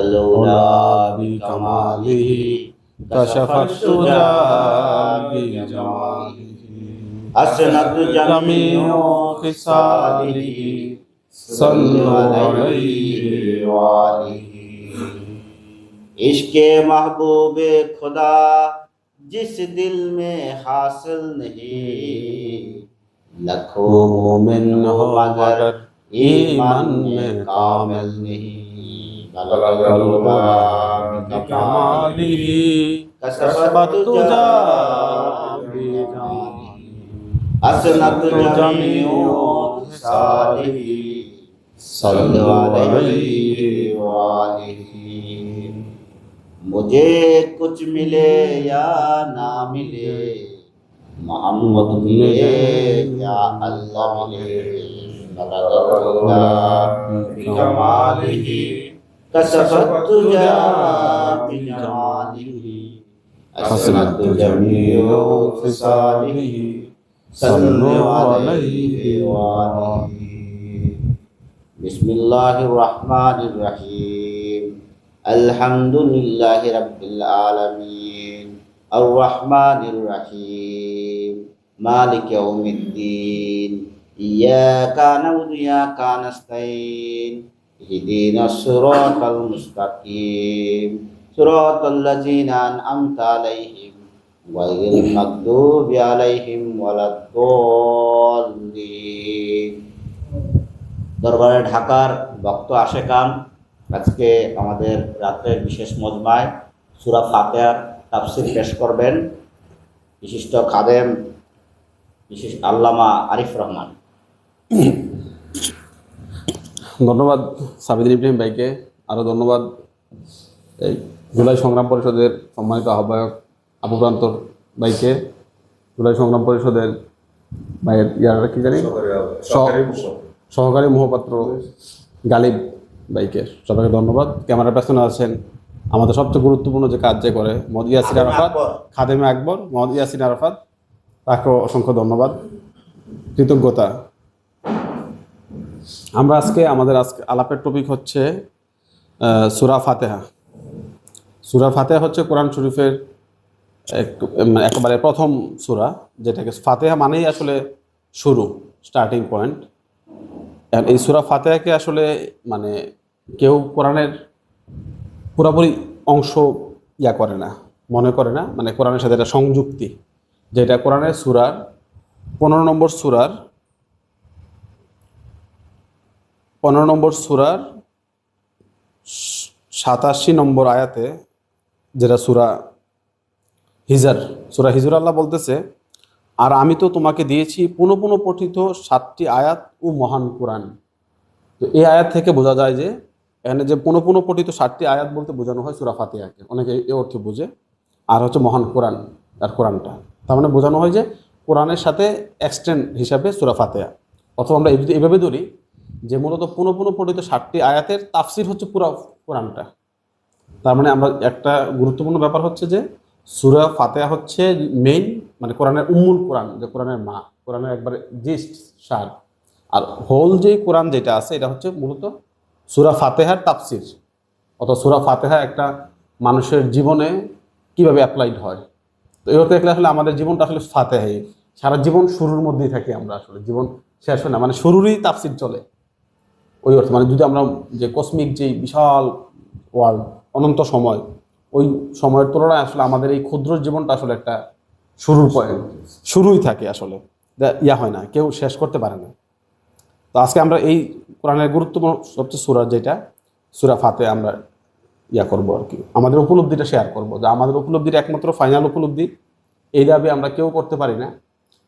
العلا بكماله كشف الشجى بجماله حسنت جميع خصاله صلوا عليه وآله इश्क़ महबूब खुदा जिस दिल में हासिल नहीं लाखों मोमिन हो मगर ईमान में कामिल नहीं बलगल बिकमालिही कसबत तुजा बिजमालिही हसनत जमीउ सालिही सल्लु अलैहि वालिही मुझे कुछ मिले या ना मिले मोहम्मद मिले या अल्लाह मिले बिकमालिही कसफत तुजा बिजमालिही हसनत जमीउ खिसालिही सल्लु अलैहि वालिही बिस्मिल्लाहिर रहमानिर रहीम अल्हम्दुलिल्लाहि रब्बिल आलमीन अर्रहमानिर रहीम मालिक यौमिद्दीन इय्याका नअबुदु व इय्याका नस्तईन इहदिनस सिरातल मुस्तकीम सिरातल लज़ीना अनअमता अलैहिम गैरिल मगदूबि अलैहिम वलाद्दल्लीन। দরবারে ঢাকার ভক্ত আশেকান, আজকে আমাদের রাতের বিশেষ মজমায় সূরা ফাতিহার তাফসীর পেশ করবেন বিশিষ্ট খাদেম বিশেষ আল্লামা আরিফ রহমান। ধন্যবাদ সাবিদুল ইব্রাহিম ভাইকে, আরও ধন্যবাদ এই জুলাই সংগ্রাম পরিষদের সম্মানিত আহ্বায়ক আবু প্রান্তর ভাইকে, জুলাই সংগ্রাম পরিষদের ভাইয়ের ইয়ারা কি জানি সহকারী মুখপাত্র গালিব ভাইকে, সবাইকে ধন্যবাদ। ক্যামেরার পেছনে আছেন আমাদের সবচেয়ে গুরুত্বপূর্ণ যে কাজ যে করে মোহাম্মদ ইয়াসিন আরাফাত, খাদেমে আকবর মোহাম্মদ ইয়াসিন আরাফাত, তাকেও অসংখ্য ধন্যবাদ, কৃতজ্ঞতা। আমরা আজকে আলাপের টপিক হচ্ছে সূরা ফাতিহা। সূরা ফাতিহা হচ্ছে কোরআন শরীফের একেবারে প্রথম সূরা, যেটাকে ফাতিহা মানেই আসলে শুরু, স্টার্টিং পয়েন্ট। এই সূরা ফাতিহাকে আসলে মানে কেউ কোরআনের পুরোপুরি অংশ করে না, মনে করে না, মানে কোরআনের সাথে একটা সংযুক্তি, যেটা কোরআনের সূরার 15 নম্বর সূরার 87 নম্বর আয়াতে, যেটা সূরা হিজর আল্লাহ বলতেছে, আর আমি তো তোমাকে দিয়েছি পুনঃ পুনঃ পঠিত 7টি আয়াত ও মহান কোরআন। তো এই আয়াত থেকে বোঝা যায় যে এখানে যে পুনঃ পুনঃ পঠিত 7টি আয়াত বলতে বোঝানো হয় সূরা ফাতিহাকে, অনেকে এই অর্থে বোঝে, আর হচ্ছে মহান কোরআন আর কোরআনটা, তার মানে বোঝানো হয় যে কোরআনের সাথে এক্সটেন্ড হিসাবে সূরা ফাতিহা। অথবা আমরা এভাবে ধরি যে মূলত পুনঃ পুনঃ পঠিত 7টি আয়াতের তাফসির হচ্ছে পুরো কোরআনটা। তার মানে আমরা একটা গুরুত্বপূর্ণ ব্যাপার হচ্ছে যে সূরা ফাতিহা হচ্ছে মেইন, মানে কোরআনের উম্মুল কোরআন, যে কোরআনের মা, কোরআনের একবারে জিস্ট সার। আর হোল যে কোরআন যেটা আছে এটা হচ্ছে মূলত সূরা ফাতিহার তাফসির, অথবা সূরা ফাতিহা একটা মানুষের জীবনে কিভাবে অ্যাপ্লাইড হয়। তো এই অর্থে দেখলে আসলে আমাদের জীবনটা আসলে ফাতিহাই, সারা জীবন শুরুর মধ্যেই থাকি আমরা, আসলে জীবন শেষ হয় না, মানে শুরুরই তাফসির চলে ওই অর্থে। মানে যদি আমরা যে কসমিক যে বিশাল ওয়ার্ল্ড, অনন্ত সময়, ওই সময়ের তুলনায় আসলে আমাদের এই ক্ষুদ্র জীবনটা আসলে একটা শুরুর পয়েন্ট, শুরুই থাকে আসলে, হয় না, কেউ শেষ করতে পারে না। তো আজকে আমরা এই কোরআনের গুরুত্বপূর্ণ সবচেয়ে সূরা যেটা সূরা ফাতিহা আমরা করবো আর কি, আমাদের উপলব্ধিটা শেয়ার করবো, যে আমাদের উপলব্ধির একমাত্র ফাইনাল উপলব্ধি এই দাবি আমরা কেউ করতে পারি না,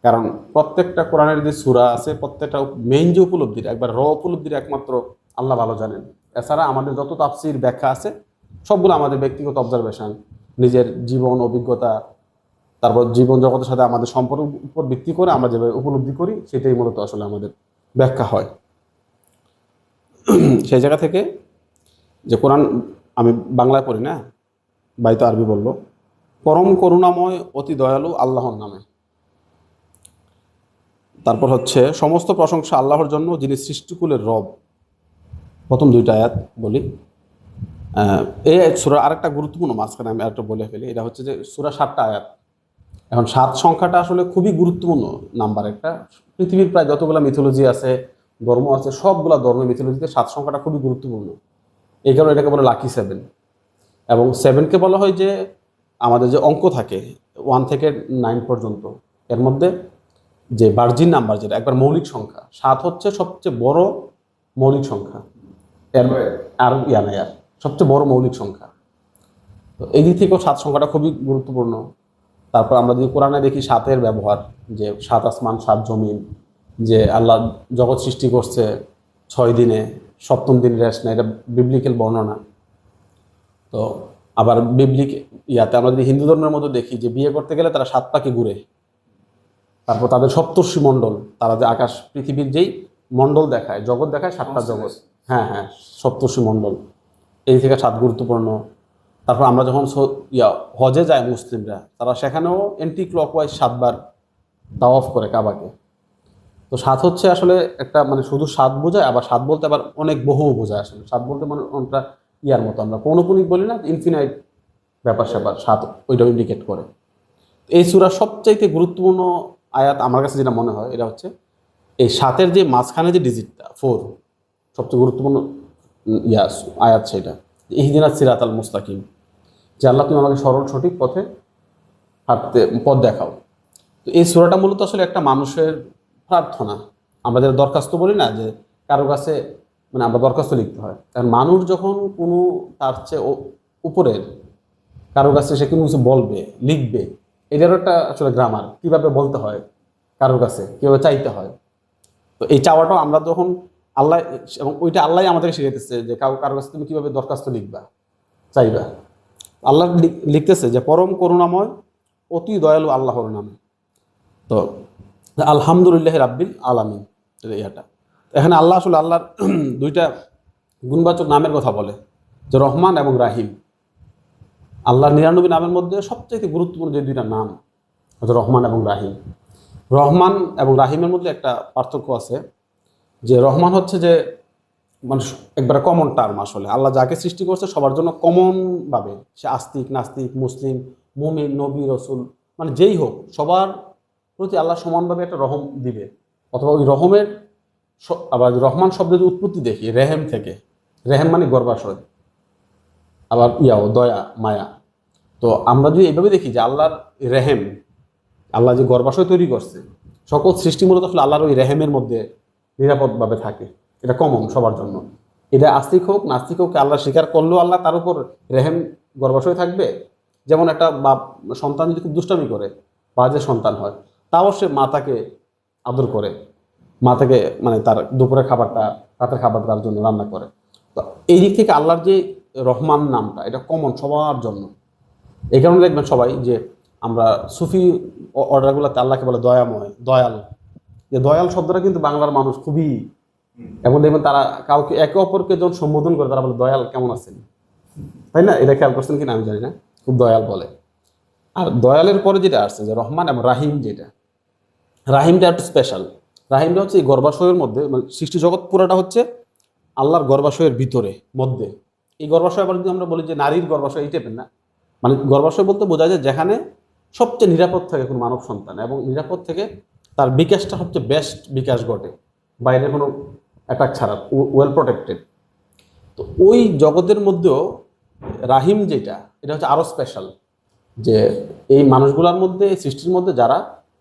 কারণ প্রত্যেকটা কোরআনের যে সূরা আছে প্রত্যেকটা মেইন যে উপলব্ধির একবার উপলব্ধির একমাত্র আল্লাহ ভালো জানেন। এছাড়া আমাদের যত তাফসীর ব্যাখ্যা আছে সবগুলো আমাদের ব্যক্তিগত অবজারভেশন, নিজের জীবন অভিজ্ঞতা, তারপর জীবন জগতের সাথে আমাদের সম্পর্ক উপর ভিত্তি করে আমরা যেভাবে উপলব্ধি করি সেটাই মূলত আসলে আমাদের ব্যাখ্যা হয়। সেই জায়গা থেকে যে কোরআন আমি বাংলায় পড়ি না, ভাই তো আরবি বলল, পরম করুণাময় অতি দয়ালু আল্লাহর নামে। তারপর হচ্ছে সমস্ত প্রশংসা আল্লাহর জন্য, যিনি সৃষ্টিকুলের রব। প্রথম 2টা আয়াত বলি, এই সূরা আরেকটা গুরুত্বপূর্ণ, মাঝখানে আমি আরেকটা বলে ফেলি, এটা হচ্ছে যে সূরা 7টা আয়াত। এখন 7 সংখ্যাটা আসলে খুবই গুরুত্বপূর্ণ নাম্বার একটা। পৃথিবীর প্রায় যতগুলো মিথোলজি আছে, ধর্ম আছে, সবগুলা ধর্মের মিথোলজিতে 7 সংখ্যাটা খুবই গুরুত্বপূর্ণ। এই কারণে এটাকে বলে লাকি 7। এবং 7কে বলা হয় যে আমাদের যে অঙ্ক থাকে 1 থেকে 9 পর্যন্ত, এর মধ্যে যে ভার্জিন নাম্বার, যেটা একবার মৌলিক সংখ্যা, 7 হচ্ছে সবচেয়ে বড় মৌলিক সংখ্যা। এর আর সবচেয়ে বড় মৌলিক সংখ্যা। তো এই দিক থেকেও 7 সংখ্যাটা খুবই গুরুত্বপূর্ণ। তারপর আমরা যদি কোরআনে দেখি 7-এর ব্যবহার, যে 7 আসমান 7 জমিন, যে আল্লাহ জগৎ সৃষ্টি করছে 6 দিনে, 7ম দিন রেস্ট নেয়, এটা বিবলিক্যাল বর্ণনা। তো আবার বিবলিক ইয়াতে আমরা যদি হিন্দু ধর্মের মধ্যে দেখি যে বিয়ে করতে গেলে তারা 7 পাকে ঘুরে, তারপর তাদের সপ্তর্ষি মণ্ডল, তারা যে আকাশ পৃথিবীর যেই মণ্ডল দেখায়, জগৎ দেখায়, 7টা জগৎ, হ্যাঁ হ্যাঁ, সপ্তর্ষি মণ্ডল, এই থেকে 7 গুরুত্বপূর্ণ। তারপর আমরা যখন হজে যায় মুসলিমরা, তারা সেখানেও এন্টি ক্লকওয়াইজ 7 বার তাওয়াফ করে কাবাকে। তো 7 হচ্ছে আসলে একটা মানে শুধু 7 বোঝায়, আবার 7 বলতে আবার অনেক বহু বোঝায়। আসলে 7 বলতে মানে ওটা ইয়ার মতো, আমরা পৌনপুনিক বলি না, ইনফিনাইট ব্যাপার স্যাপার, 7 ওইটা ইন্ডিকেট করে। এই সূরার সবচাইতে গুরুত্বপূর্ণ আয়াত আমার কাছে যেটা মনে হয়, এটা হচ্ছে এই 7-এর যে মাঝখানে যে ডিজিটটা 4, সবচেয়ে গুরুত্বপূর্ণ আয়াত সেটা, ইহদিনাস সিরাতাল মুস্তাকিম, যে আল্লাহ তুমি আমাকে সরল সঠিক পথে পথ দেখাও। তো এই সূরাটা মূলত আসলে একটা মানুষের প্রার্থনা। আমরা যারা দরখাস্ত বলি না, যে কারো কাছে মানে আমরা দরখাস্ত লিখতে হয়, কারণ মানুষ যখন কোনো তার চেয়ে উপরের কারো কাছে সে কোনো কিছু বলবে, লিখবে, এটারও একটা আসলে গ্রামার, কিভাবে বলতে হয় কারোর কাছে, কীভাবে চাইতে হয়। তো এই চাওয়াটাও আমরা যখন আল্লাহ, এবং ওইটা আল্লাহ আমাদেরকে শিখাইতেছে যে কারোর কাছে তুমি কীভাবে দরখাস্ত লিখবা, চাইবা। আল্লাহ লিখতেছে যে পরম করুণাময় অতি দয়ালু আল্লাহর নামে। তো আলহামদুলিল্লাহ রাব্বিল আলামিন, এটা এখানে আল্লাহ আসলে আল্লাহর 2টা গুণবাচক নামের কথা বলে, যে রহমান এবং রাহিম। আল্লাহর 99 নামের মধ্যে সবচেয়ে গুরুত্বপূর্ণ যে 2টা নাম হচ্ছে রহমান এবং রাহিম। রহমান এবং রাহিমের মধ্যে একটা পার্থক্য আছে, যে রহমান হচ্ছে যে মানে একবারে কমন টার্ম। আসলে আল্লাহ যাকে সৃষ্টি করছে সবার জন্য কমনভাবে, সে আস্তিক নাস্তিক মুসলিম মুমিন নবী রসুল মানে যেই হোক, সবার প্রতি আল্লাহ সমানভাবে একটা রহম দিবে। অথবা ওই রহমের আবার রহমান শব্দের উৎপত্তি দেখি রেহেম থেকে, রেহেম মানে গর্ভাশয়, আবার দয়া মায়া। তো আমরা যদি এইভাবে দেখি যে আল্লাহর রেহেম, আল্লাহ যে গর্ভাশয় তৈরি করছে, সকল সৃষ্টি মূলত আসলে আল্লাহর ওই রেহেমের মধ্যে নিরাপদভাবে থাকে। এটা কমন সবার জন্য। এটা আস্তিক হোক নাস্তিক হোক, আল্লাহ স্বীকার করলেও আল্লাহ তার উপর রেহেম গর্ভাশয় থাকবে। যেমন একটা বাপ সন্তান যদি খুব দুষ্টামি করে, বাজে সন্তান হয়, তাও সে মাতাকে আদর করে, মাতাকে মানে তার দুপুরের খাবারটা রাতের খাবার তার জন্য রান্না করে। তো এই দিক থেকে আল্লাহর যে রহমান নামটা, এটা কমন সবার জন্য। এই কারণে দেখবেন সবাই যে আমরা সুফি অর্ডারগুলোতে আল্লাহকে বলে দয়াময়, দয়াল। যে দয়াল শব্দটা কিন্তু বাংলার মানুষ খুবই, এবং দেখবেন তারা কাউকে একে অপরকে যখন সম্বোধন করে তারা বলে দয়াল কেমন আছেন, তাই না? এটা খেয়াল করছেন কিনা আমি জানি না, খুব দয়াল বলে। আর দয়ালের পরে যেটা আসছে যে রহমান এবং রাহিম, যেটা রাহিমটা একটু স্পেশাল। রাহিমটা হচ্ছে এই গর্ভাশয়ের মধ্যে, মানে সৃষ্টি জগৎ পুরোটা হচ্ছে আল্লাহর গর্ভাশয়ের ভিতরে মধ্যে। এই গর্ভাশয় আবার যদি আমরা বলি যে নারীর গর্ভাশয়, এই টাইপের না, মানে গর্ভাশয় বলতে বোঝা যায় যেখানে সবচেয়ে নিরাপদ থাকে কোনো মানব সন্তান, এবং নিরাপদ থেকে তার বিকাশটা সবচেয়ে বেস্ট বিকাশ ঘটে, বাইরে কোনো অ্যাটাক ছাড়া, ওয়েল প্রোটেক্টেড। তো ওই জগতের মধ্যেও রাহিম যেটা, এটা হচ্ছে আরও স্পেশাল। যে এই মানুষগুলোর মধ্যে, এই সৃষ্টির মধ্যে যারা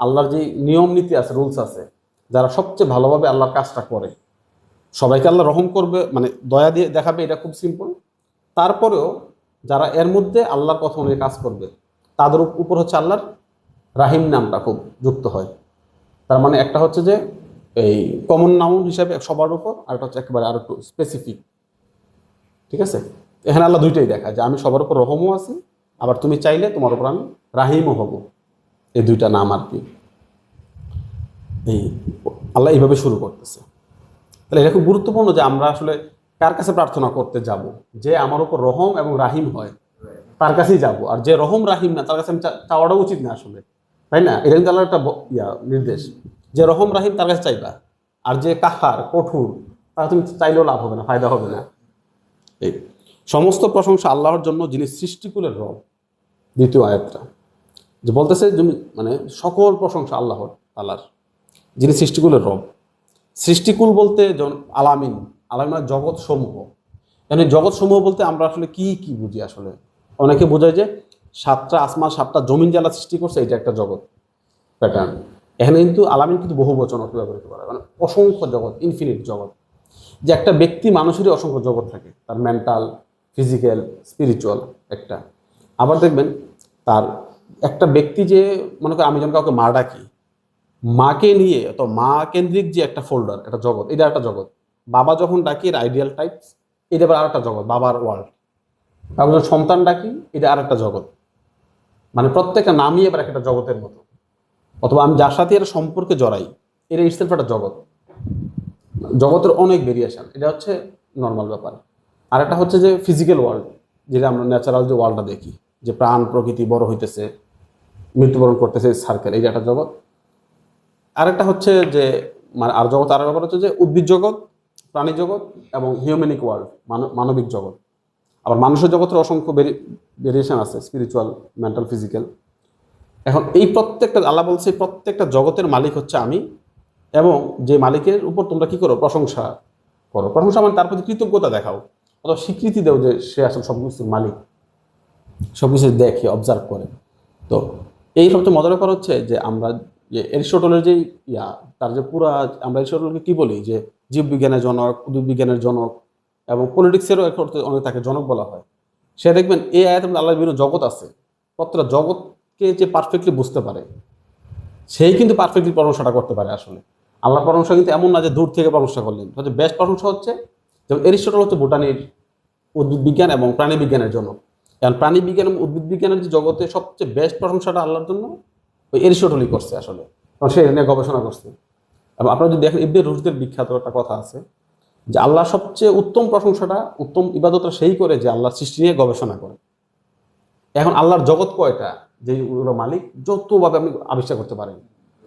আল্লাহর যে নিয়ম নীতি আছে, রুলস আছে, যারা সবচেয়ে ভালোভাবে আল্লাহর কাজটা করে, সবাইকে আল্লাহ রহম করবে মানে দয়া দিয়ে দেখাবে, এটা খুব সিম্পল। তারপরেও যারা এর মধ্যে আল্লাহর কথা অনুযায়ী কাজ করবে, তাদের উপর হচ্ছে আল্লাহর রাহিম নামটা খুব যুক্ত হয়। তার মানে একটা হচ্ছে যে এই কমন নাউন হিসাবে সবার উপর, আর একটা হচ্ছে একেবারে আর একটু স্পেসিফিক। ঠিক আছে, এখানে আল্লাহ 2টাই দেখায় যে আমি সবার উপর রহমও আছি, আবার তুমি চাইলে তোমার উপর আমি রাহিমও হব। এই 2টা নাম আর কি এই আল্লাহ এইভাবে শুরু করতেছে। তাহলে এটা খুব গুরুত্বপূর্ণ যে আমরা আসলে কার কাছে প্রার্থনা করতে যাব, যে আমার উপর রহম এবং রাহিম হয় তার কাছেই যাব। আর যে রহম রাহিম না, তার কাছে আমি চাওয়াটা উচিত না আসলে, তাই না? এটা কিন্তু আল্লাহর একটা নির্দেশ, যে রহম রাহিম তার কাছে চাইবা। আর যে কাহার কঠোর, তারা তুমি চাইলেও লাভ হবে না, ফায়দা হবে না। এই সমস্ত প্রশংসা আল্লাহর জন্য, যিনি সৃষ্টিকুলের রব। দ্বিতীয় আয়াতটা যে বলতেছে মানে সকল প্রশংসা আল্লাহর আল্লাহর, যিনি সৃষ্টিকুলের রব। সৃষ্টিকুল বলতে আলামিন, আলামিন মানে জগৎ সমূহ। মানে জগৎ সমূহ বলতে আমরা আসলে কি কি বুঝি? আসলে অনেকে বোঝায় যে 7টা আসমান 7টা জমিন জ্বালা সৃষ্টি করছে, এটা একটা জগৎ প্যাটার্ন। এখানে কিন্তু আলামিন কিন্তু বহু বচন অর্থ ব্যবহার করতে পারে, মানে অসংখ্য জগৎ, ইনফিনিট জগৎ। যে একটা ব্যক্তি মানুষেরই অসংখ্য জগৎ থাকে, তার মেন্টাল, ফিজিক্যাল, স্পিরিচুয়াল একটা। আবার দেখবেন তার একটা ব্যক্তি যে মনে করেন আমি যখন কাউকে মা ডাকি, মাকে নিয়ে তো মা কেন্দ্রিক যে একটা ফোল্ডার, একটা জগৎ, এটা একটা জগৎ। বাবা যখন ডাকি এর আইডিয়াল টাইপস, এটা আবার আরেকটা জগৎ, বাবার ওয়ার্ল্ড। তারপর যখন সন্তান ডাকি, এটা আরেকটা জগৎ। মানে প্রত্যেকটা নামই এবার একটা জগতের মতো। অথবা আমি যার সাথে এর সম্পর্কে জড়াই, এটা ইটসেলফ একটা জগৎ। জগতের অনেক ভেরিয়েশন, এটা হচ্ছে নর্মাল ব্যাপার। আর একটা হচ্ছে যে ফিজিক্যাল ওয়ার্ল্ড, যেটা আমরা ন্যাচারাল যে ওয়ার্ল্ডটা দেখি, যে প্রাণ প্রকৃতি বড় হইতেছে, মৃত্যুবরণ করতেছে, সার্কেল, এই যে একটা জগৎ। আরেকটা হচ্ছে যে মানে আর জগৎ, আর ব্যাপার হচ্ছে যে উদ্ভিদ জগৎ, প্রাণী জগৎ এবং হিউম্যানিক ওয়ার্ল্ড, মানবিক জগৎ। আবার মানুষের জগতের অসংখ্য ভেরিয়েশন আছে, স্পিরিচুয়াল, মেন্টাল, ফিজিক্যাল। এখন এই প্রত্যেকটা আল্লাহ বলছে প্রত্যেকটা জগতের মালিক হচ্ছে আমি, এবং যে মালিকের উপর তোমরা কি করো? প্রশংসা করো। প্রশংসা মানে তার প্রতি কৃতজ্ঞতা দেখাও, অথবা স্বীকৃতি দেও যে সে আসলে সবকিছুর মালিক, সবকিছু দেখে, অবজার্ভ করে। তো এই সবচেয়ে মজার ব্যাপার হচ্ছে যে আমরা যে এরিস্টটলের যে তার যে পুরা, আমরা এরিস্টটলকে কি বলি যে জীববিজ্ঞানের জনক, উদ্ভিদ বিজ্ঞানের জনক, এবং পলিটিক্সেরও অনেক তাকে জনক বলা হয়। সে দেখবেন এই আয়াতে আল্লাহর বিভিন্ন জগৎ আছে, প্রত্যেকটা জগৎকে যে পারফেক্টলি বুঝতে পারে, সেই কিন্তু পারফেক্টলি প্রশংসাটা করতে পারে। আসলে আল্লাহ প্রশংসা কিন্তু এমন না যে দূর থেকে প্রশংসা করলেন। হচ্ছে বেস্ট প্রশংসা হচ্ছে, যেমন এরিস্টটল হচ্ছে ভুটানির উদ্ভিদ বিজ্ঞান এবং প্রাণী বিজ্ঞানের জন্য। কারণ প্রাণী বিজ্ঞান এবং উদ্ভিদ বিজ্ঞানের যে জগতে সবচেয়ে বেস্ট প্রশংসাটা আল্লাহর জন্য ওই এরিস্টটলই করছে আসলে, কারণ সে এটা নিয়ে গবেষণা করছে। এবং আপনারা যদি দেখেন ইবনে রুশদের বিখ্যাত একটা কথা আছে যে আল্লাহ সবচেয়ে উত্তম প্রশংসাটা, উত্তম ইবাদতটা সেই করে যে আল্লাহর সৃষ্টি নিয়ে গবেষণা করে। এখন আল্লাহর জগৎ কয়টা, যে মালিক যতভাবে আপনি আবিষ্কার করতে পারেন,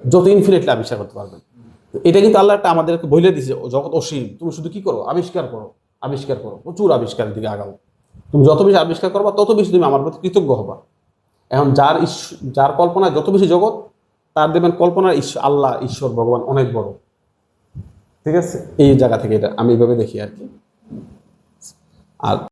যত ইনফিনিটলি আবিষ্কার করতে পারবেন। এটা কিন্তু আল্লাহ একটা আমাদেরকে বলে দিয়েছে, জগৎ অসীম, তুমি শুধু কি করো? আবিষ্কার করো, আবিষ্কার করো, প্রচুর আবিষ্কারের দিকে আগাও। তুমি যত বেশি আবিষ্কার করবা তত বেশি তুমি আমার প্রতি কৃতজ্ঞ হবা। এখন যার কল্পনায় যত বেশি জগৎ, তার দেখবেন কল্পনার আল্লাহ, ঈশ্বর, ভগবান অনেক বড়। ঠিক আছে, এই জায়গা থেকে এটা আমি এইভাবে দেখি আর কি। আর